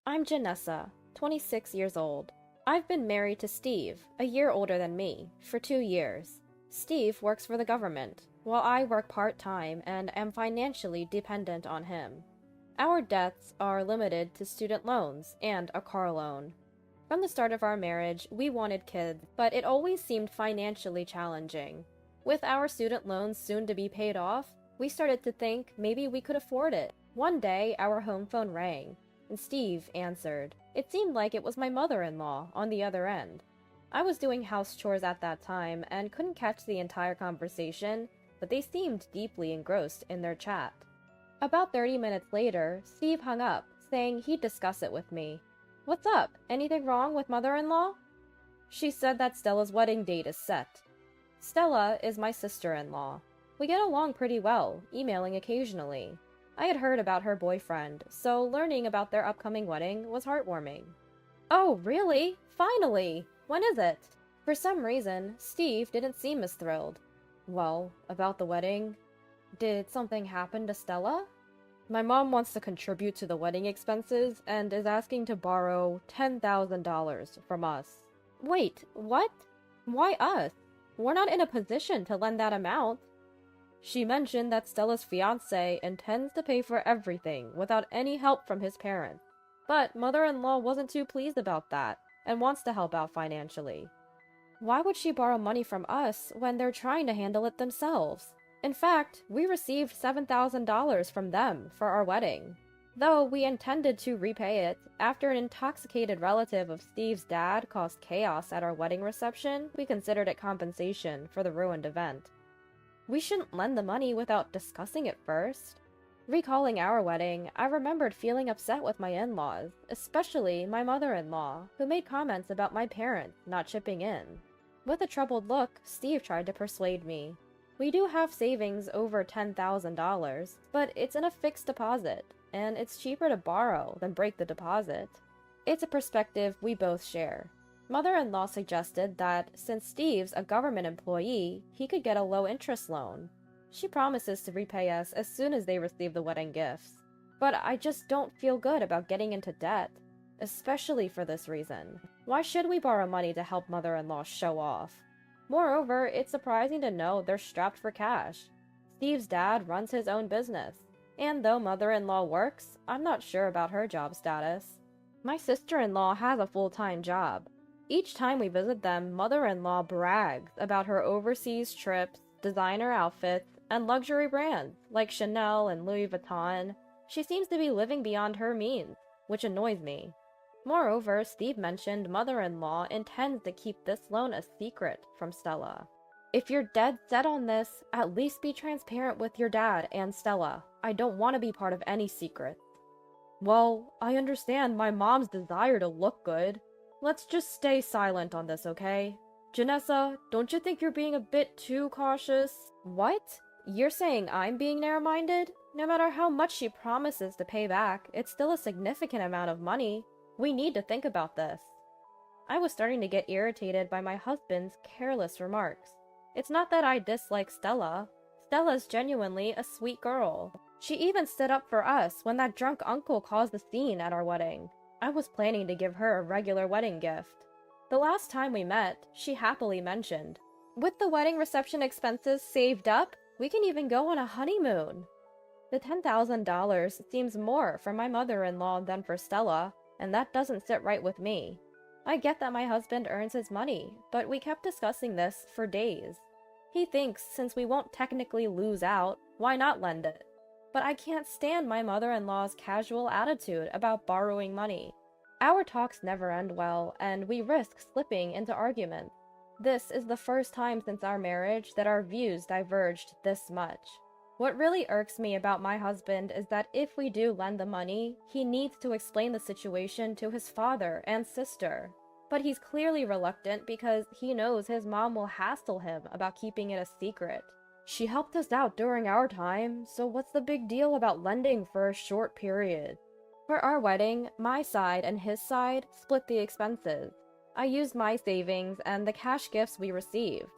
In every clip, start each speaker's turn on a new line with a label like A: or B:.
A: I'm Janessa, 26 years old. I've been married to Steve, a year older than me, for 2 years. Steve works for the government, while I work part-time and am financially dependent on him. Our debts are limited to student loans and a car loan. From the start of our marriage, we wanted kids, but it always seemed financially challenging. With our student loans soon to be paid off, we started to think maybe we could afford it. One day, our home phone rang, and Steve answered. It seemed like it was my mother-in-law on the other end. I was doing house chores at that time and couldn't catch the entire conversation, but they seemed deeply engrossed in their chat. About 30 minutes later, Steve hung up, saying he'd discuss it with me. "What's up? Anything wrong with mother-in-law?" She said that Stella's wedding date is set. Stella is my sister-in-law. We get along pretty well, emailing occasionally. I had heard about her boyfriend, so learning about their upcoming wedding was heartwarming. "Oh, really? Finally! When is it?" For some reason, Steve didn't seem as thrilled. "Well, about the wedding? Did something happen to Stella? My mom wants to contribute to the wedding expenses and is asking to borrow $10,000 from us." "Wait, what? Why us? We're not in a position to lend that amount." She mentioned that Stella's fiancé intends to pay for everything without any help from his parents. But mother-in-law wasn't too pleased about that and wants to help out financially. Why would she borrow money from us when they're trying to handle it themselves? In fact, we received $7,000 from them for our wedding. Though we intended to repay it, after an intoxicated relative of Steve's dad caused chaos at our wedding reception, we considered it compensation for the ruined event. We shouldn't lend the money without discussing it first. Recalling our wedding, I remembered feeling upset with my in-laws, especially my mother-in-law, who made comments about my parents not chipping in. With a troubled look, Steve tried to persuade me. We do have savings over $10,000, but it's in a fixed deposit, and it's cheaper to borrow than break the deposit. It's a perspective we both share. Mother-in-law suggested that since Steve's a government employee, he could get a low-interest loan. She promises to repay us as soon as they receive the wedding gifts. But I just don't feel good about getting into debt, especially for this reason. Why should we borrow money to help mother-in-law show off? Moreover, it's surprising to know they're strapped for cash. Steve's dad runs his own business, and though mother-in-law works, I'm not sure about her job status. My sister-in-law has a full-time job. Each time we visit them, mother-in-law brags about her overseas trips, designer outfits, and luxury brands like Chanel and Louis Vuitton. She seems to be living beyond her means, which annoys me. Moreover, Steve mentioned mother-in-law intends to keep this loan a secret from Stella. If you're dead set on this, at least be transparent with your dad and Stella. I don't want to be part of any secrets. Well, I understand my mom's desire to look good. Let's just stay silent on this, okay? Janessa, don't you think you're being a bit too cautious? What? You're saying I'm being narrow-minded? No matter how much she promises to pay back, it's still a significant amount of money. We need to think about this. I was starting to get irritated by my husband's careless remarks. It's not that I dislike Stella. Stella's genuinely a sweet girl. She even stood up for us when that drunk uncle caused the scene at our wedding. I was planning to give her a regular wedding gift. The last time we met, she happily mentioned, "With the wedding reception expenses saved up, we can even go on a honeymoon." The $10,000 seems more for my mother-in-law than for Stella, and that doesn't sit right with me. I get that my husband earns his money, but we kept discussing this for days. He thinks since we won't technically lose out, why not lend it? But I can't stand my mother-in-law's casual attitude about borrowing money. Our talks never end well, and we risk slipping into arguments. This is the first time since our marriage that our views diverged this much. What really irks me about my husband is that if we do lend the money, he needs to explain the situation to his father and sister. But he's clearly reluctant because he knows his mom will hassle him about keeping it a secret. She helped us out during our time, so what's the big deal about lending for a short period? For our wedding, my side and his side split the expenses. I used my savings and the cash gifts we received.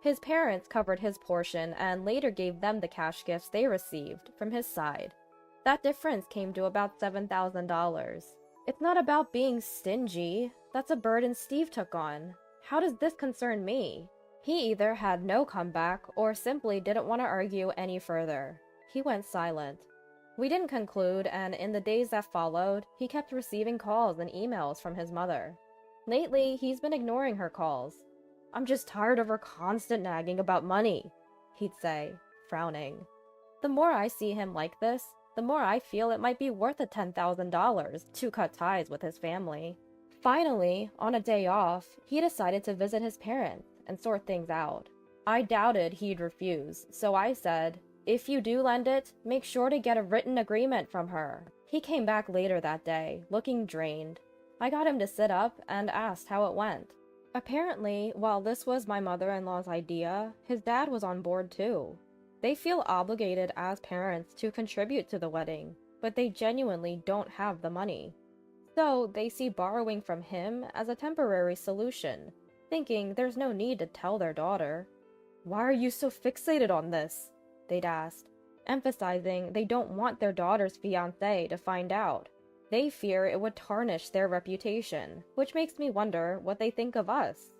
A: His parents covered his portion and later gave them the cash gifts they received from his side. That difference came to about $7,000. It's not about being stingy. That's a burden Steve took on. How does this concern me? He either had no comeback or simply didn't want to argue any further. He went silent. We didn't conclude, and in the days that followed, he kept receiving calls and emails from his mother. Lately, he's been ignoring her calls. "I'm just tired of her constant nagging about money," he'd say, frowning. The more I see him like this, the more I feel it might be worth the $10,000 to cut ties with his family. Finally, on a day off, he decided to visit his parents and sort things out. I doubted he'd refuse, so I said, "If you do lend it, make sure to get a written agreement from her." He came back later that day, looking drained. I got him to sit up and asked how it went. Apparently, while this was my mother-in-law's idea, his dad was on board too. They feel obligated as parents to contribute to the wedding, but they genuinely don't have the money. So they see borrowing from him as a temporary solution, thinking there's no need to tell their daughter. "Why are you so fixated on this?" they'd asked, emphasizing they don't want their daughter's fiancé to find out. They fear it would tarnish their reputation, which makes me wonder what they think of us.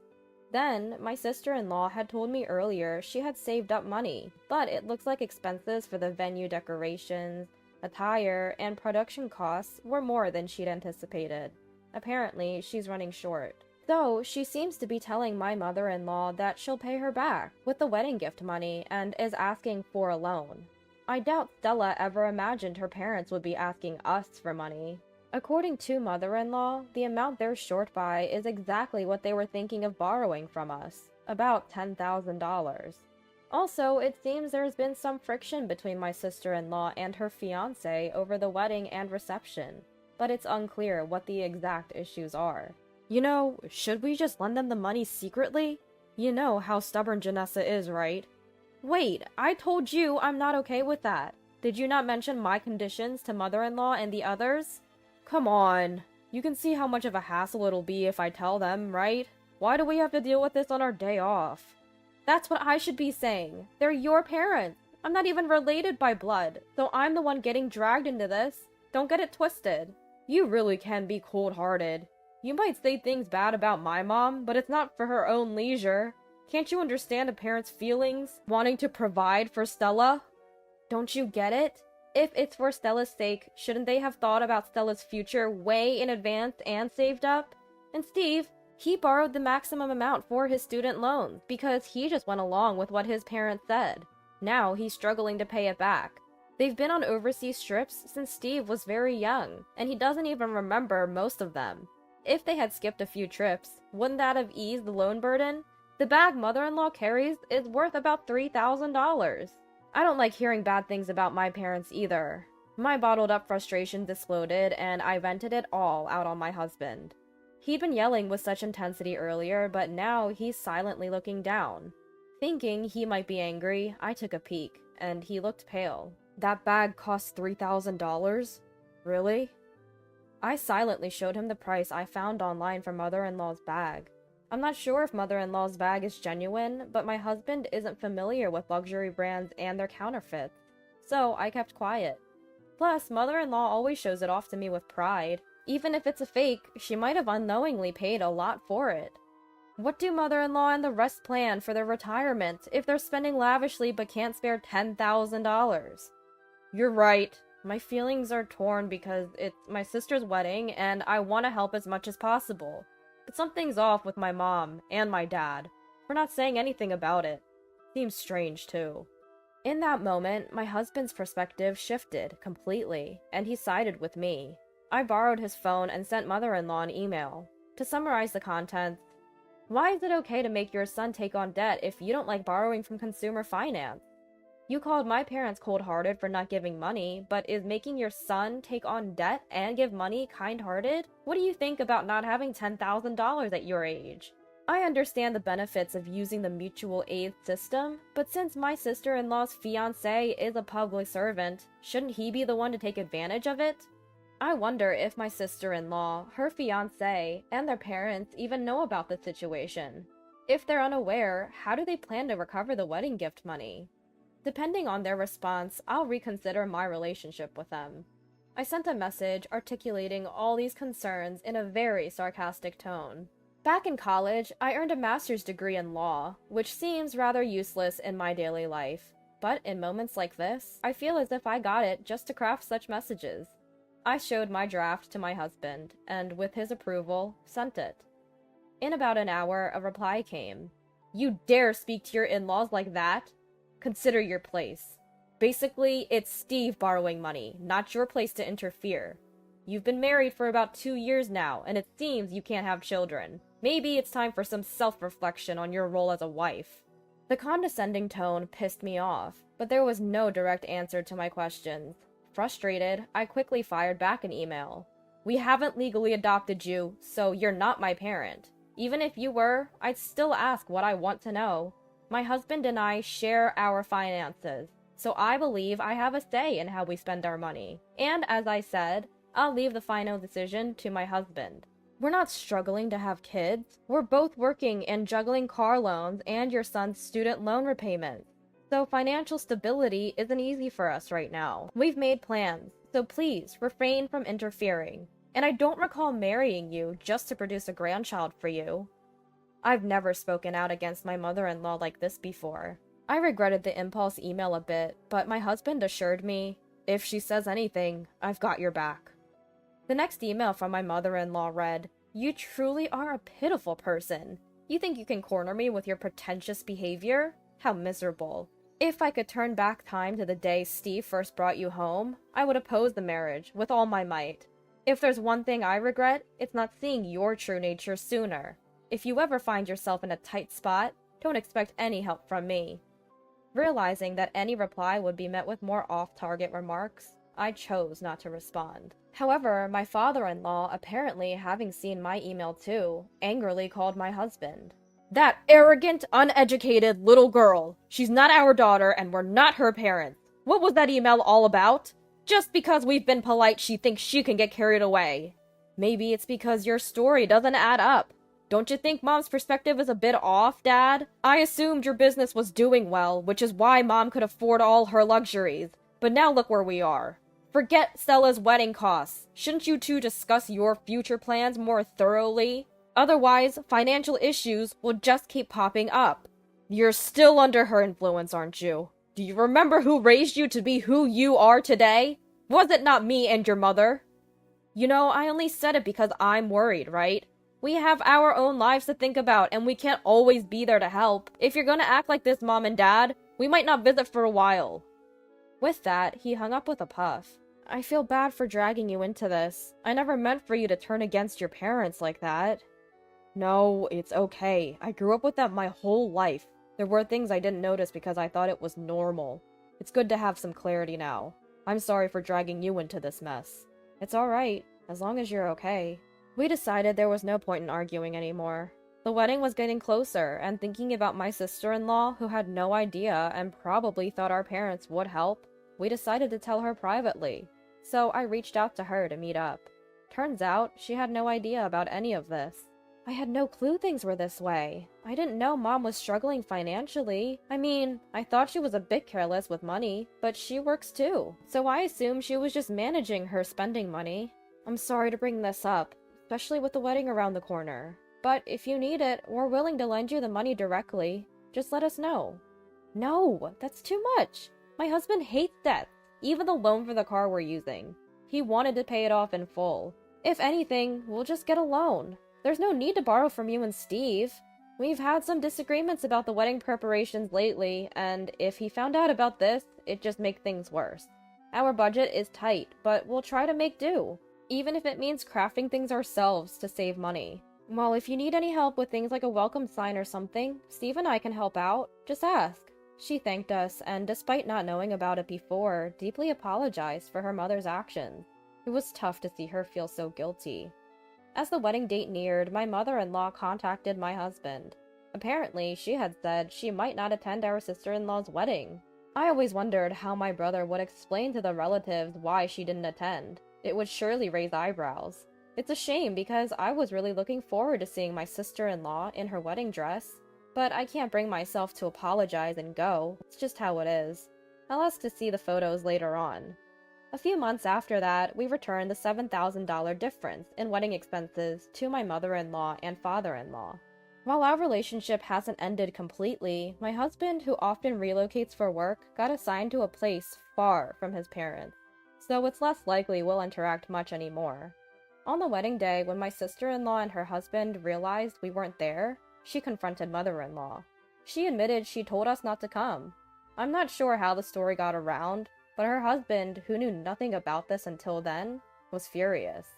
A: Then, my sister-in-law had told me earlier she had saved up money, but it looks like expenses for the venue decorations, attire, and production costs were more than she'd anticipated. Apparently, she's running short. So, she seems to be telling my mother-in-law that she'll pay her back with the wedding gift money and is asking for a loan. I doubt Stella ever imagined her parents would be asking us for money. According to mother-in-law, the amount they're short by is exactly what they were thinking of borrowing from us, about $10,000. Also, it seems there's been some friction between my sister-in-law and her fiancé over the wedding and reception, but it's unclear what the exact issues are. Should we just lend them the money secretly? You know how stubborn Janessa is, right? Wait, I told you I'm not okay with that. Did you not mention my conditions to mother-in-law and the others? Come on. You can see how much of a hassle it'll be if I tell them, right? Why do we have to deal with this on our day off? That's what I should be saying. They're your parents. I'm not even related by blood, so I'm the one getting dragged into this. Don't get it twisted. You really can be cold-hearted. You might say things bad about my mom, but it's not for her own leisure. Can't you understand a parent's feelings, wanting to provide for Stella? Don't you get it? If it's for Stella's sake, shouldn't they have thought about Stella's future way in advance and saved up? And Steve, he borrowed the maximum amount for his student loans because he just went along with what his parents said. Now he's struggling to pay it back. They've been on overseas trips since Steve was very young, and he doesn't even remember most of them. If they had skipped a few trips, wouldn't that have eased the loan burden? The bag mother-in-law carries is worth about $3,000. I don't like hearing bad things about my parents either. My bottled-up frustration exploded, and I vented it all out on my husband. He'd been yelling with such intensity earlier, but now he's silently looking down. Thinking he might be angry, I took a peek, and he looked pale. "That bag cost $3,000? Really?" I silently showed him the price I found online for mother-in-law's bag. I'm not sure if mother-in-law's bag is genuine, but my husband isn't familiar with luxury brands and their counterfeits, so I kept quiet. Plus, mother-in-law always shows it off to me with pride. Even if it's a fake, she might have unknowingly paid a lot for it. What do mother-in-law and the rest plan for their retirement if they're spending lavishly but can't spare $10,000? You're right. My feelings are torn because it's my sister's wedding and I want to help as much as possible. But something's off with my mom and my dad. We're not saying anything about it. Seems strange, too. In that moment, my husband's perspective shifted completely, and he sided with me. I borrowed his phone and sent mother-in-law an email. To summarize the contents, why is it okay to make your son take on debt if you don't like borrowing from consumer finance? You called my parents cold-hearted for not giving money, but is making your son take on debt and give money kind-hearted? What do you think about not having $10,000 at your age? I understand the benefits of using the mutual aid system, but since my sister-in-law's fiancé is a public servant, shouldn't he be the one to take advantage of it? I wonder if my sister-in-law, her fiancé, and their parents even know about the situation. If they're unaware, how do they plan to recover the wedding gift money? Depending on their response, I'll reconsider my relationship with them. I sent a message articulating all these concerns in a very sarcastic tone. Back in college, I earned a master's degree in law, which seems rather useless in my daily life. But in moments like this, I feel as if I got it just to craft such messages. I showed my draft to my husband, and with his approval, sent it. In about an hour, a reply came. "You dare speak to your in-laws like that? Consider your place. Basically, it's Steve borrowing money, not your place to interfere. You've been married for about 2 years now, and it seems you can't have children. Maybe it's time for some self-reflection on your role as a wife." The condescending tone pissed me off, but there was no direct answer to my questions. Frustrated, I quickly fired back an email. "We haven't legally adopted you, so you're not my parent. Even if you were, I'd still ask what I want to know. My husband and I share our finances, so I believe I have a say in how we spend our money. And as I said, I'll leave the final decision to my husband. We're not struggling to have kids. We're both working and juggling car loans and your son's student loan repayments. So financial stability isn't easy for us right now. We've made plans, so please refrain from interfering. And I don't recall marrying you just to produce a grandchild for you." I've never spoken out against my mother-in-law like this before. I regretted the impulse email a bit, but my husband assured me, "If she says anything, I've got your back." The next email from my mother-in-law read, "You truly are a pitiful person. You think you can corner me with your pretentious behavior? How miserable. If I could turn back time to the day Steve first brought you home, I would oppose the marriage with all my might. If there's one thing I regret, it's not seeing your true nature sooner. If you ever find yourself in a tight spot, don't expect any help from me." Realizing that any reply would be met with more off-target remarks, I chose not to respond. However, my father-in-law, apparently having seen my email too, angrily called my husband. "That arrogant, uneducated little girl! She's not our daughter, and we're not her parents. What was that email all about? Just because we've been polite, she thinks she can get carried away. Maybe it's because your story doesn't add up. Don't you think Mom's perspective is a bit off, Dad? I assumed your business was doing well, which is why Mom could afford all her luxuries. But now look where we are. Forget Stella's wedding costs. Shouldn't you two discuss your future plans more thoroughly? Otherwise, financial issues will just keep popping up. You're still under her influence, aren't you? Do you remember who raised you to be who you are today? Was it not me and your mother? You know, I only said it because I'm worried, right? We have our own lives to think about, and we can't always be there to help. If you're gonna act like this, Mom and Dad, we might not visit for a while." With that, he hung up with a puff. "I feel bad for dragging you into this. I never meant for you to turn against your parents like that." "No, it's okay. I grew up with them my whole life. There were things I didn't notice because I thought it was normal. It's good to have some clarity now. I'm sorry for dragging you into this mess." "It's alright, as long as you're okay." We decided there was no point in arguing anymore. The wedding was getting closer, and thinking about my sister-in-law, who had no idea and probably thought our parents would help, we decided to tell her privately. So I reached out to her to meet up. Turns out, she had no idea about any of this. I had no clue things were this way. I didn't know Mom was struggling financially. I mean, I thought she was a bit careless with money, but she works too. So I assumed she was just managing her spending money. I'm sorry to bring this up, especially with the wedding around the corner. But if you need it, we're willing to lend you the money directly. Just let us know. No, that's too much. My husband hates debt, even the loan for the car we're using. He wanted to pay it off in full. If anything, we'll just get a loan. There's no need to borrow from you and Steve. We've had some disagreements about the wedding preparations lately, and if he found out about this, it'd just make things worse. Our budget is tight, but we'll try to make do, even if it means crafting things ourselves to save money. Well, if you need any help with things like a welcome sign or something, Steve and I can help out. Just ask." She thanked us, and despite not knowing about it before, deeply apologized for her mother's actions. It was tough to see her feel so guilty. As the wedding date neared, my mother-in-law contacted my husband. Apparently, she had said she might not attend our sister-in-law's wedding. I always wondered how my brother would explain to the relatives why she didn't attend. It would surely raise eyebrows. It's a shame because I was really looking forward to seeing my sister-in-law in her wedding dress. But I can't bring myself to apologize and go. It's just how it is. I'll ask to see the photos later on. A few months after that, we returned the $7,000 difference in wedding expenses to my mother-in-law and father-in-law. While our relationship hasn't ended completely, my husband, who often relocates for work, got assigned to a place far from his parents, so it's less likely we'll interact much anymore. On the wedding day, when my sister-in-law and her husband realized we weren't there, she confronted mother-in-law. She admitted she told us not to come. I'm not sure how the story got around, but her husband, who knew nothing about this until then, was furious.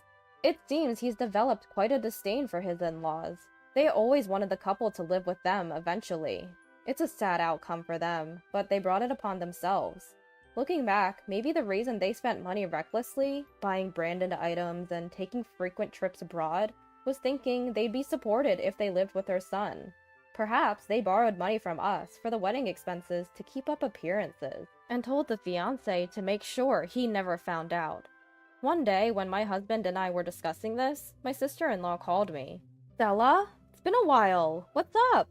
A: It seems he's developed quite a disdain for his in-laws. They always wanted the couple to live with them eventually. It's a sad outcome for them, but they brought it upon themselves. Looking back, maybe the reason they spent money recklessly, buying branded items and taking frequent trips abroad, was thinking they'd be supported if they lived with their son. Perhaps they borrowed money from us for the wedding expenses to keep up appearances, and told the fiancé to make sure he never found out. One day, when my husband and I were discussing this, my sister-in-law called me. "Stella? It's been a while. What's up?"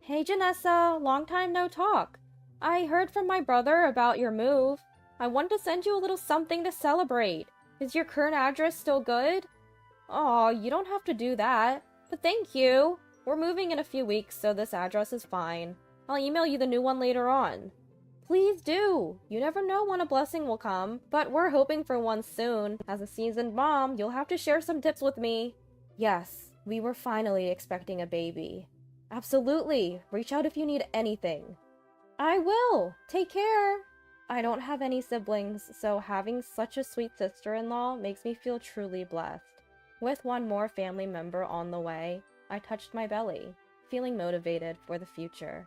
A: "Hey, Janessa, long time no talk. I heard from my brother about your move. I wanted to send you a little something to celebrate. Is your current address still good?" "Aw, you don't have to do that. But thank you. We're moving in a few weeks, so this address is fine. I'll email you the new one later on." "Please do. You never know when a blessing will come, but we're hoping for one soon. As a seasoned mom, you'll have to share some tips with me." Yes, we were finally expecting a baby. Absolutely. Reach out if you need anything. I will. Take care. I don't have any siblings, so having such a sweet sister-in-law makes me feel truly blessed. With one more family member on the way, I touched my belly, feeling motivated for the future.